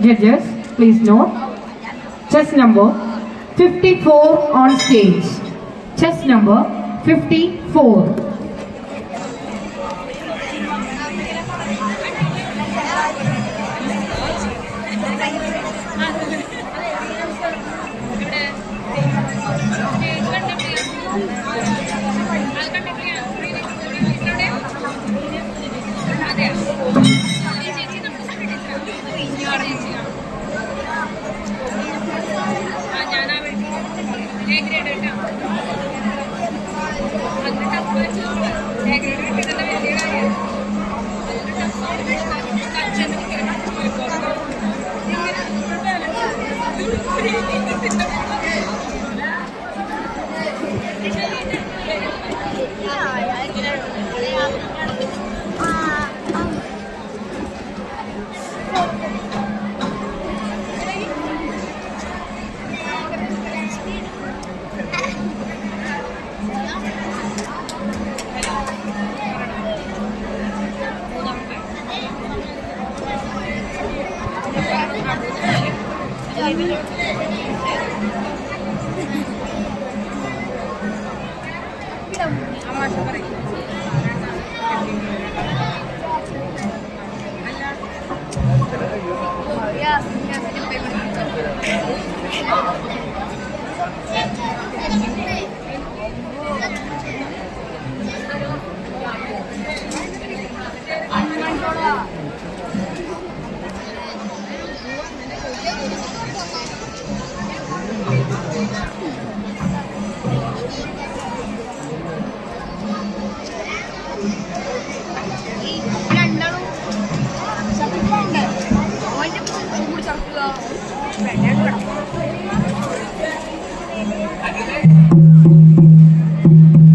Judges, please note. Chess number 54 on stage. Chess number 54.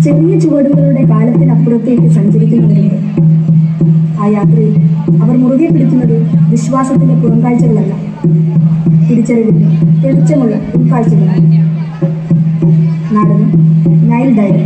ചെറിയ ചുവടുകളുടെ കാലത്തിനപ്പുറത്തേക്ക് സഞ്ചരിക്കുന്നവരുണ്ട്. ആ യാത്രയിൽ അവർ മുറുകെ പിടിക്കുന്നത് വിശ്വാസത്തിന്റെ പുറംകാഴ്ചകളല്ല, തിരിച്ചറിവിന്റെ തെളിച്ചമുള്ള ഉൾക്കാഴ്ചകളാണ്. നടനം നൈൽ ഡയറി.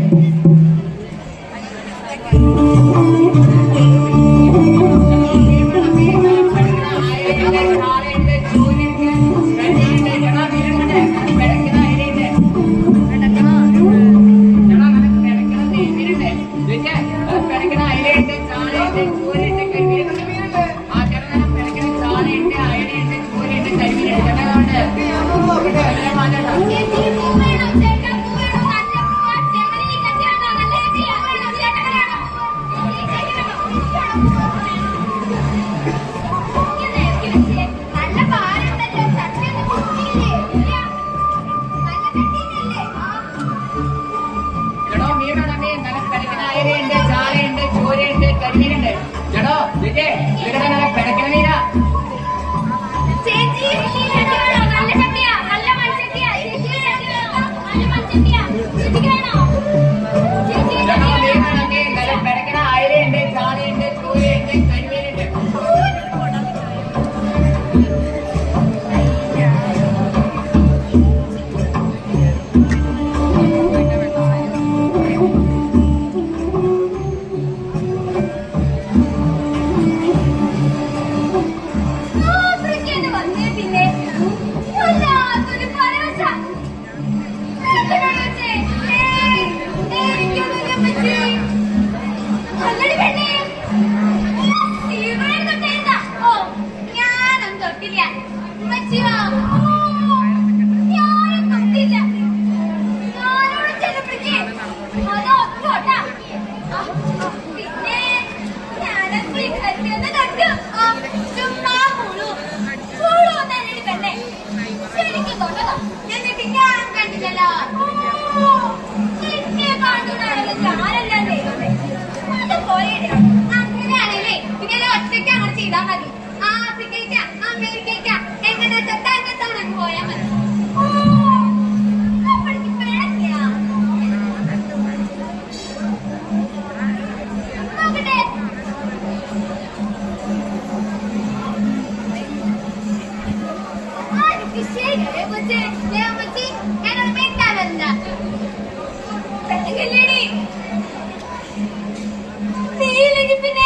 നീ പിന്നെ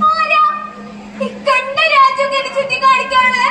ആരാ ഈ കണ്ട രാജ്യം ചുറ്റി കാണിക്കാണ്?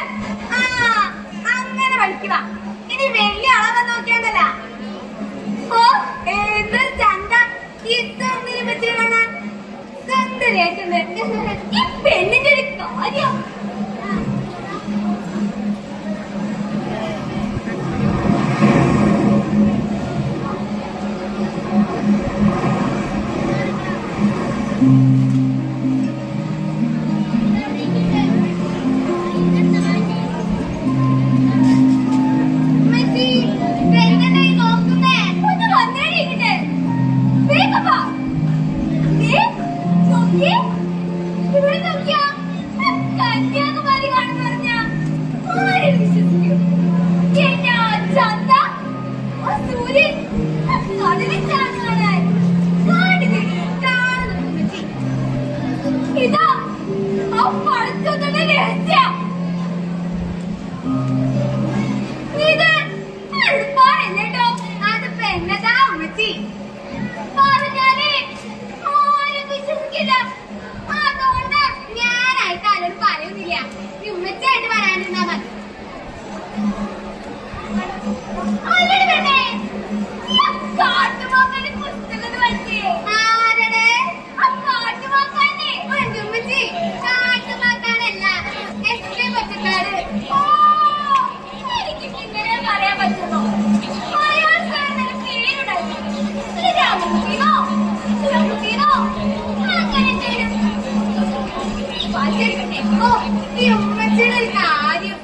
ഉമ്മച്ചിയുടെ ഒരു കാര്യം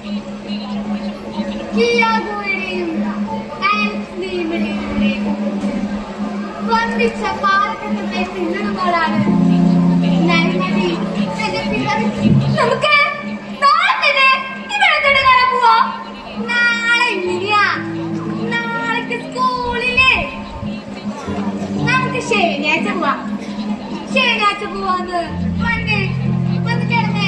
വന്നിച്ച പാലക്കെട്ടുമായി പിന്നിടുമ്പോഴാണ് നമുക്ക് നാളെ തന്നെ ഇവിടെ കാണാൻ പോവാ. നാളെ ഇല്ല, നാളേക്ക് സ്കൂളിലെ നമുക്ക് ശനിയാഴ്ച പോവാ. ശനിയാഴ്ച പോവാന്ന് വന്ന് കിടന്നേ.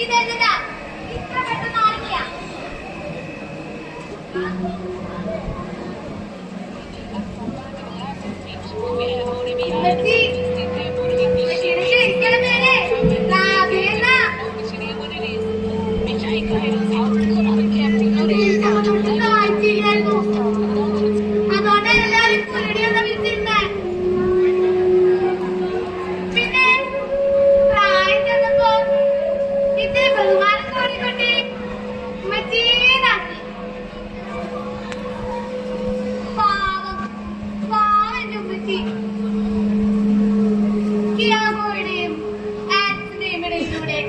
ഇതെന്താ ഇത്ര പെട്ടെന്ന് ആളില്ല? അതുകൊണ്ട് എല്ലാവരും പുരടിയൊന്നും വിളിച്ചിരുന്നേ. പിന്നെ പ്രായം ചെന്നപ്പോ ഇത്തിരി ബഹുമാനം തോന്നിക്കൊണ്ടേ മറ്റേനാക്കി. പാവം പാവം എന്റെ ഉമ്മച്ചി കിയാമോയുടെയും ആൻസിന്റെയും ഇടയിലൂടെ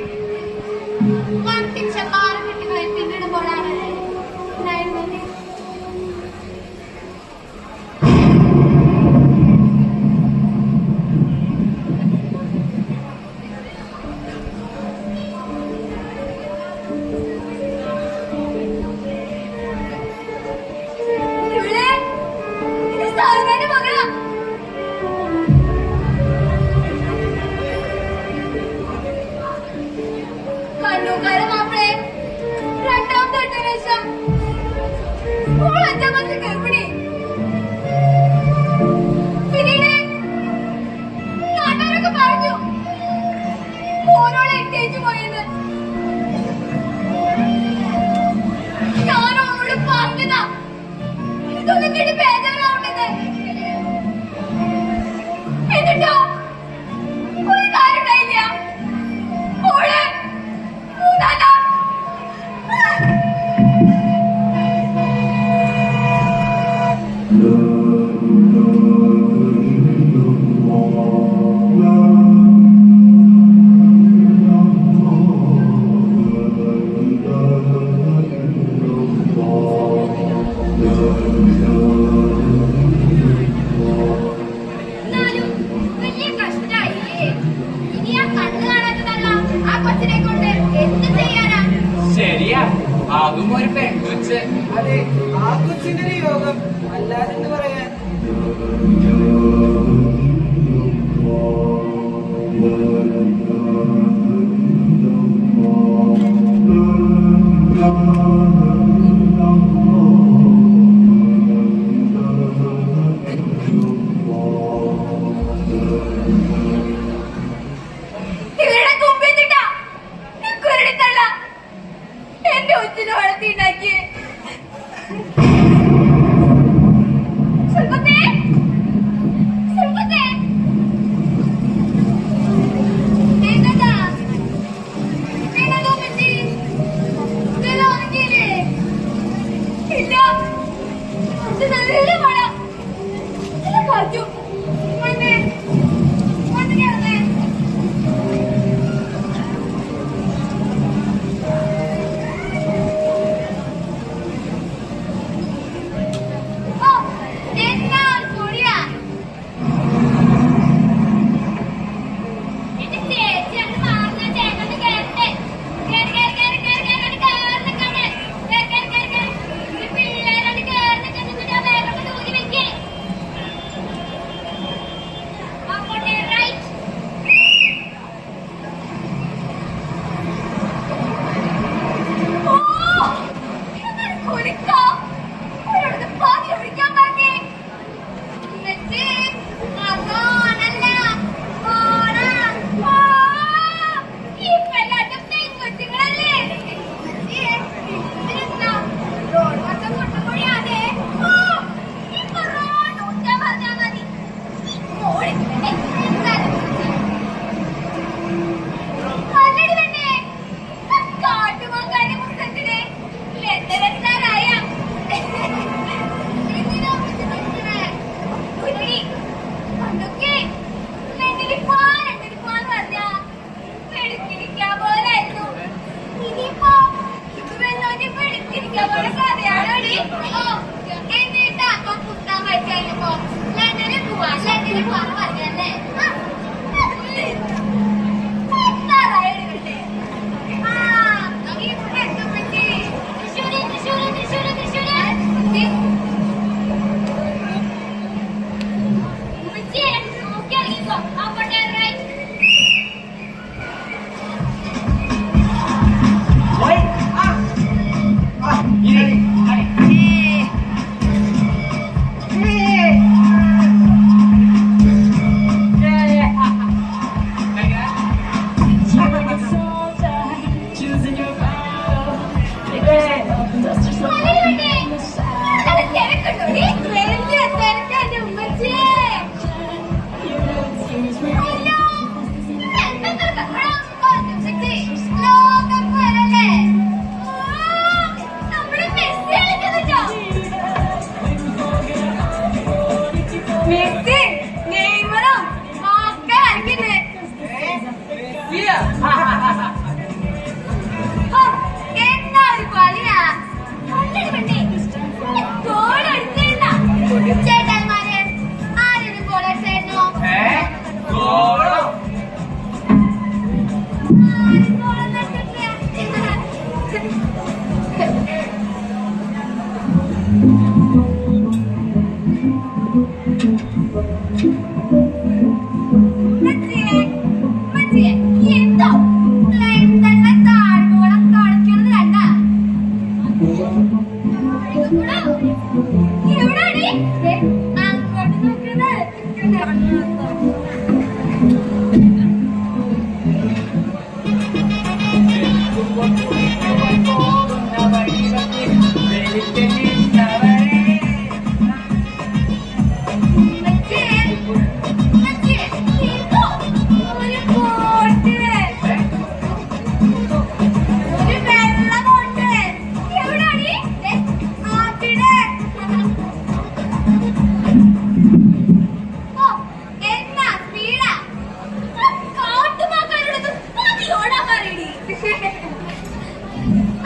വൻപിച്ച പാറക്കെട്ടുകളിൽ പിന്നിടുമ്പോഴാണ് കണ്ണൂക്കാരെ മാപ്പിളെ രണ്ടാമത്തെ ശേഷം അഞ്ചാം മാസം ഗർഭിണി. പിന്നീട് നാട്ടുകാരൊക്കെ പറഞ്ഞു ഓരോളെ എത്തിച്ചു പോയെന്ന്. ഞാൻ ഓരോട് പറഞ്ഞതാ ഇതൊന്നും കേട്ട് ബേജാറാവുണ്ടെന്ന്. എന്നിട്ടോ ഒരു കാര്യം ഉണ്ടായില്ല. ഓള് മൂന്നാലാ ശരിയാ, അതും ഒരു പെൺകൊച്ച്. അതെ, ആ കൊച്ചിന്റെ ഒരു യോഗം അല്ലാതെന്ന് പറയാൻ. ഇവിടെ കുമ്പിച്ചിട്ടാ കുരടിത്തള്ള എന്റെ ഉച്ചിനെ വളർത്തിണ്ടാക്കിയേ. എന്നിട്ട് അപ്പൊ പുസ്തകം വായിച്ചു കഴിഞ്ഞപ്പോ ലണ്ടനിൽ പോവാന്ന് പറഞ്ഞല്ലേ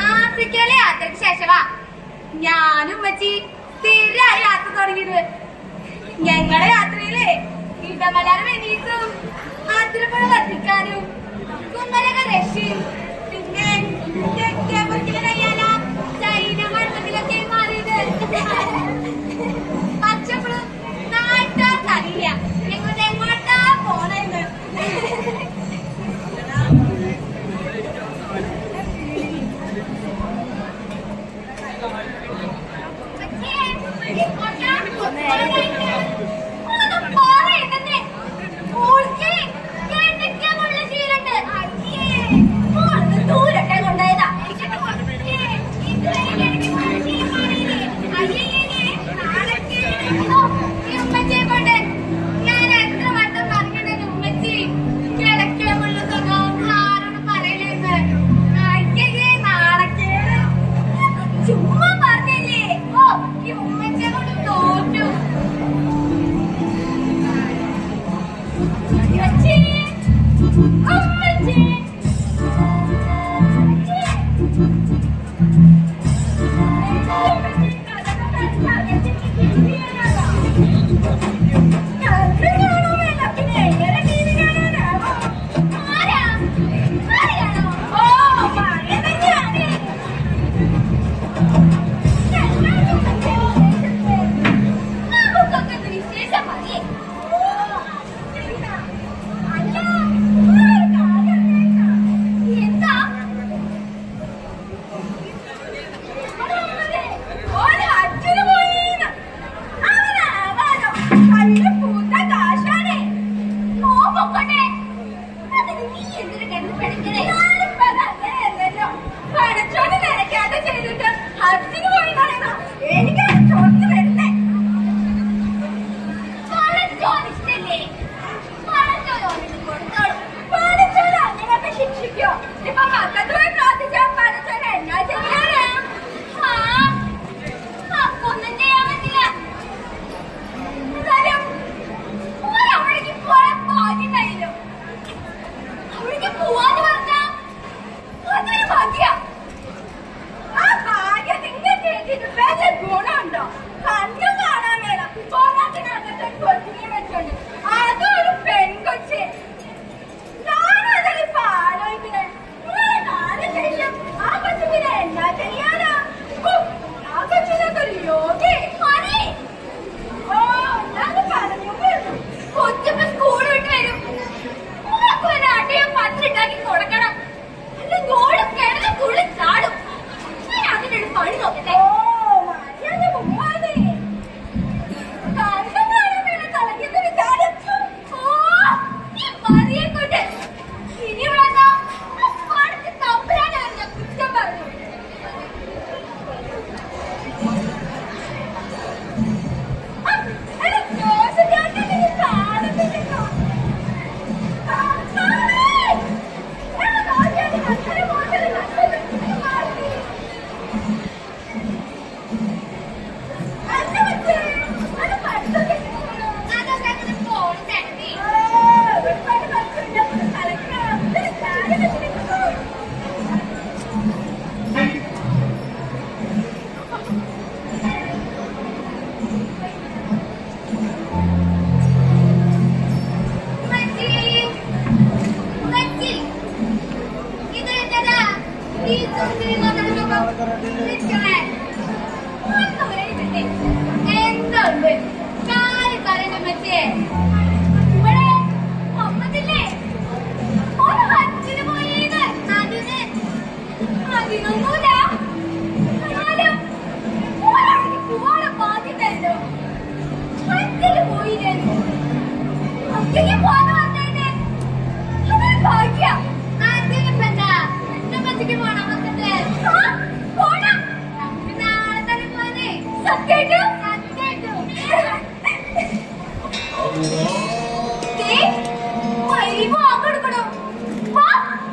ആഫ്രിക്കയിലെ യാത്രയ്ക്ക് ശേഷമാ ഞാനും മച്ചി സ്ഥിരമായി യാത്ര തുടങ്ങിയത്. ഞങ്ങളുടെ യാത്രയില് ഇടമലയാളം വെനീസും ആതിരപ്പുഴ വത്തിക്കാനും കുമരക റഷ്യയും പിന്നെ ചൈന മണ്ഡലത്തിലൊക്കെ മാറിയത്. പച്ചപ്പഴും നാട്ടാറിയില്ല എങ്ങോട്ടാ പോണെന്ന്. ദൂരൊക്കെ കൊണ്ടായതാ. ഉമ്മച്ചിയെ കൊണ്ട് ഞാൻ എത്ര വട്ടം പറഞ്ഞിട്ടുണ്ടെങ്കിൽ ഉമ്മച്ചി കിടക്കിയ മുള്ള സ്വഭാവം ആരോട് പറയലെന്ന്. നാണക്കേട് ചുമ്മാ പറഞ്ഞല്ലേ. ഓ ഈ ഉമ്മച്ചിയെ കൊണ്ട് തോറ്റു. ഉമ്മച്ചി ഉമ്മച്ചി പോവാന്ന് പറഞ്ഞാ ഈ സുന്ദരി നോക്കണം നിൽക്കണേ എന്തുണ്ട് കാലി തലേന്റെ മറ്റേ ഇവിടെ അമ്മത്തില്ലേ ഒരു ഹജ്ജിന് പോയത് അതിനൊന്നുമില്ല എന്നാലും ഒരാൾക്ക് പോവാടെ ബാധ്യതല്ലോ ഹജ്ജിന് പോയില്ലേന്നു ഹജ്ജിന് പോകാന്ന് പറഞ്ഞേ അതൊരു ഭാഗ്യ അതിനിപ്പോ എന്താ എന്റെ പച്ചക്ക് പോണം മക്കത്തെ പോണം നാളെ തന്നെ പോവാനേ സത്യായിട്ടും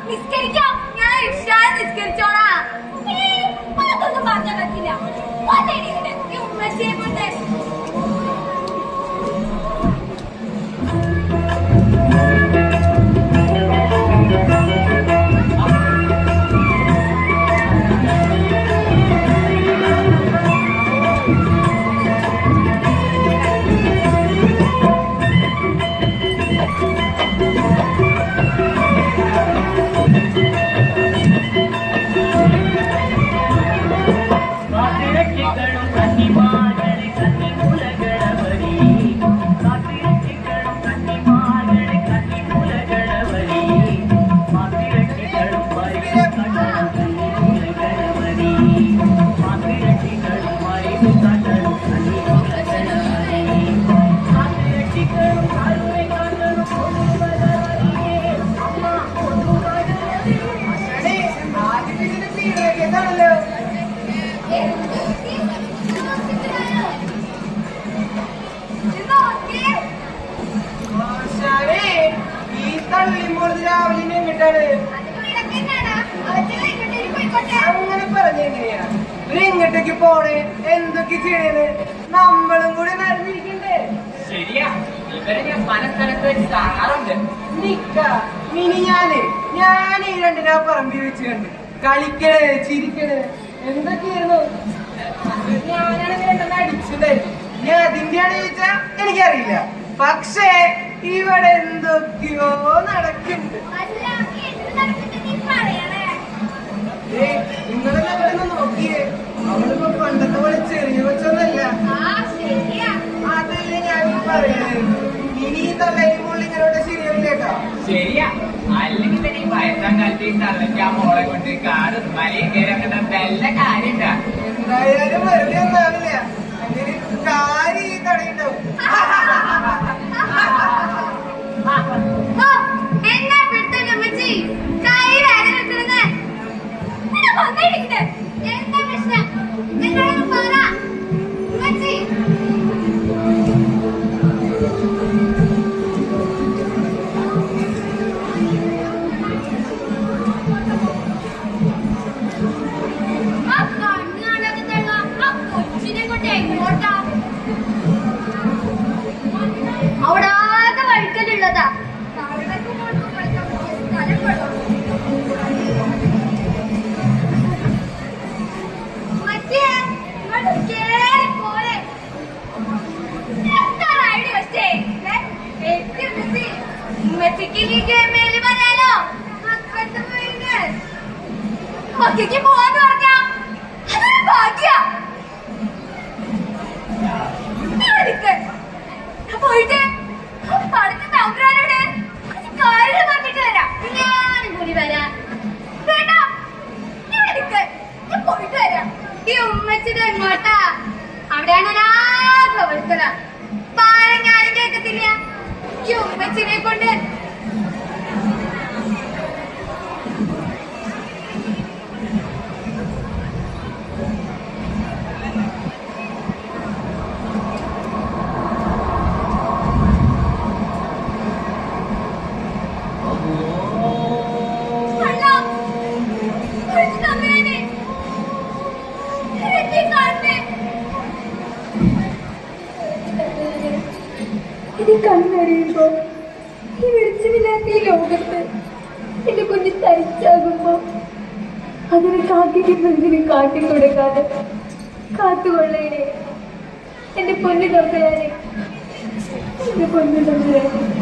നിസ്കരിക്കാം ഞാൻ ഇഷാൻ നിസ്കരിച്ചോളാ അതൊന്നും പറഞ്ഞാൽ പറ്റില്ല ഉമ്മച്ചിയെ കൊണ്ട് അങ്ങനെ പറഞ്ഞെങ്ങനെയാ ഇങ്ങോട്ടേക്ക് പോണേ എന്തൊക്കെ ചെയ്യണേ നമ്മളും കൂടി നടന്നിരിക്കണ്ടേ ശരിയാ ഇവരെ ഞാൻ പല സ്ഥലത്ത് വെച്ച് കാണാറുണ്ട് നിക്ക ഇനി ഞാൻ ഈ രണ്ടിനാ പറമ്പിൽ വെച്ച് കണ്ട് കളിക്കണേ ചിരിക്കണേ എന്തൊക്കെയായിരുന്നു ഞാനാണെങ്കിൽ രണ്ടെണ്ണം അടിച്ചിട്ടുണ്ടായിരുന്നു ഞാൻ അതിന്റെയാണ് ചോദിച്ചാ എനിക്കറിയില്ല പക്ഷേ ഇവിടെ എന്തൊക്കെയോ നടക്കുന്നുണ്ട് നിങ്ങളെല്ലാം ഇവിടെ നിന്ന് നോക്കിയേ അവളിപ്പോ പണ്ടത്തെ പോലെ ചെറിയ കൊച്ചൊന്നല്ല അതല്ലേ ഞാൻ പറയണേ ഇനി ഈ തള്ളയും മുള്ളിങ്ങനോട്ട് ശരിയാവില്ലേട്ടോ ശരിയാ അല്ലെങ്കിൽ തന്നെ ഈ വയസ്സാം കാലത്ത് ഈ തള്ളയ്ക്ക് ആ മോളെ കൊണ്ട് കാടും മലയും കയറാൻ വല്ല കാര്യമില്ല എന്തായാലും വെറുതെ ഒന്നാവില്ല അങ്ങനെ കാര്യം ഈ തടയുണ്ടാവും എന്നാ പെട്ടെന്ന് അമ്മച്ചി കൈ വേദന എന്താ പ്രശ്നം എന്നോട് പറ അമ്മച്ചി ആ കണ്ണു കാണാതെ ആ കൊച്ചിനെ കൊണ്ട് എങ്ങോട്ടാ അവിടെ ആകെ വഴിക്കലുള്ളതാ മക്കയ്ക്ക് പോവാന്ന് പറഞ്ഞാ അതൊരു ഭാഗ്യ പോയിട്ട് പറഞ്ഞ തമ്പുരാനോട് കാര്യം പറഞ്ഞിട്ട് വരാം ഞാനും കൂടി വരാം വേണ്ട ഞാൻ പോയിട്ട് വരാം ഈ ഉമ്മച്ചിട്ട് എങ്ങോട്ടാ അവിടെയാണ് ഒരാ പാലങ്ങാനും കേൾക്കത്തില്ല ഈ ഉമ്മച്ചിനെ കൊണ്ട് ഇത് കണ്ണറിയുമ്പോ ഈ വെളിച്ചമില്ലാത്ത ഈ ലോകത്ത് എന്റെ കുഞ്ഞ് തരിച്ചാകുമ്പോ അതിന് കാത്തിരിക്കുന്നതിന് കാട്ടിക്കൊടുക്കാതെ കാത്തുകൊള്ളേനെ എന്റെ പൊന്നു തമ്പുരാനെ എന്റെ പൊന്നു തമ്പുരാനെ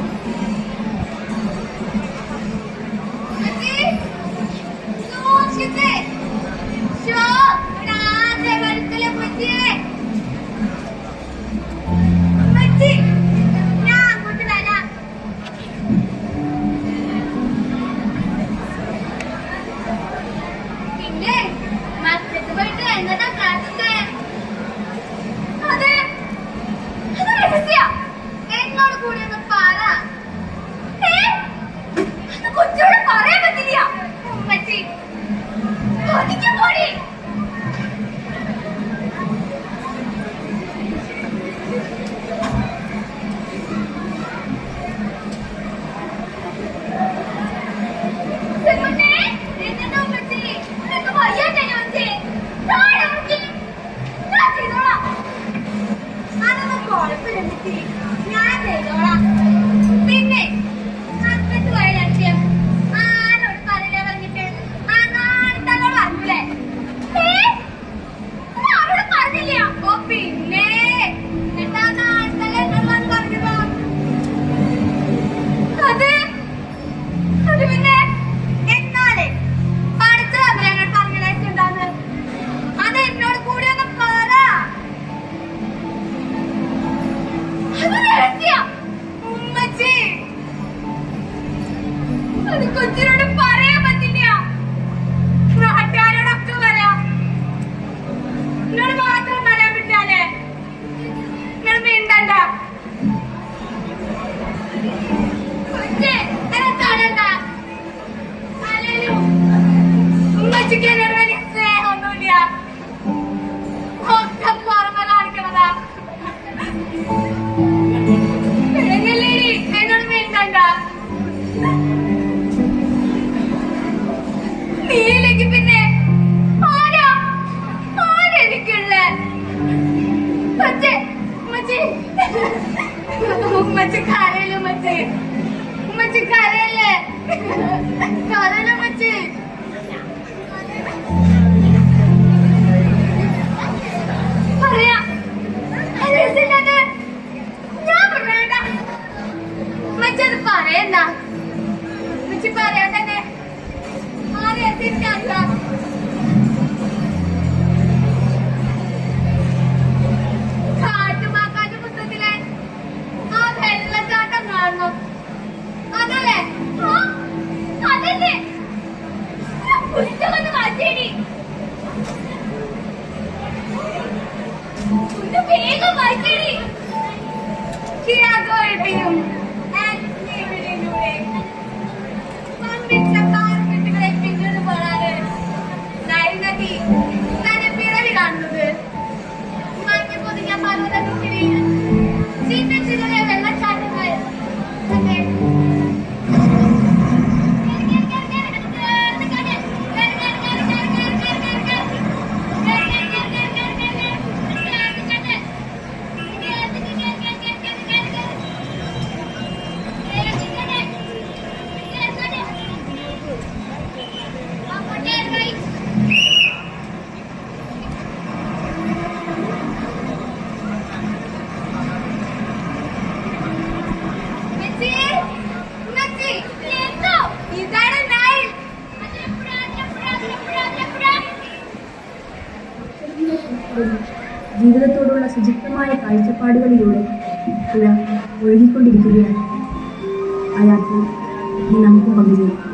ഇല്ലെങ്കിൽ പിന്നെ ആരെനിക്കുള്ള ഉമ്മച്ചി കരയില്ല ഉമ്മച്ചി കരയല്ലേ കരയില്ല ഉമ്മച്ചി പറയാ ഞാൻ പറയണ്ട ഉമ്മച്ചി അത് പറയണ്ട ഉമ്മച്ചി പറയാൻ തന്നെ ആരെയാ തിരിച്ചല്ല കാട്ടുമാക്കാന്റെ പുസ്തകത്തിലെ ആ വെള്ളച്ചാട്ടം കാണണം അതല്ലേ അതല്ലേ പുസ്തകം വായിച്ചേടി വേഗം വായിച്ചേടി ചിയാഗോയുടെയും ആന്റണിയുടെയിലൂടെ കുട്ടികളെ പിന്നീട് പോകാതെ നൈനതി തന്നെ പിറവി കാണുന്നത് ഞാൻ പർവ്വതത്തിൽ ചീറ്റച്ചിലെ വെള്ളച്ചാട്ടങ്ങൾ അതെ ജീവിതത്തോടുള്ള ശുചിത്വമായ കാഴ്ചപ്പാടുകളിലൂടെ പുഴ ഒഴുകിക്കൊണ്ടിരിക്കുകയാണ്. ആ യാത്ര നമുക്ക് പങ്കുചേരും.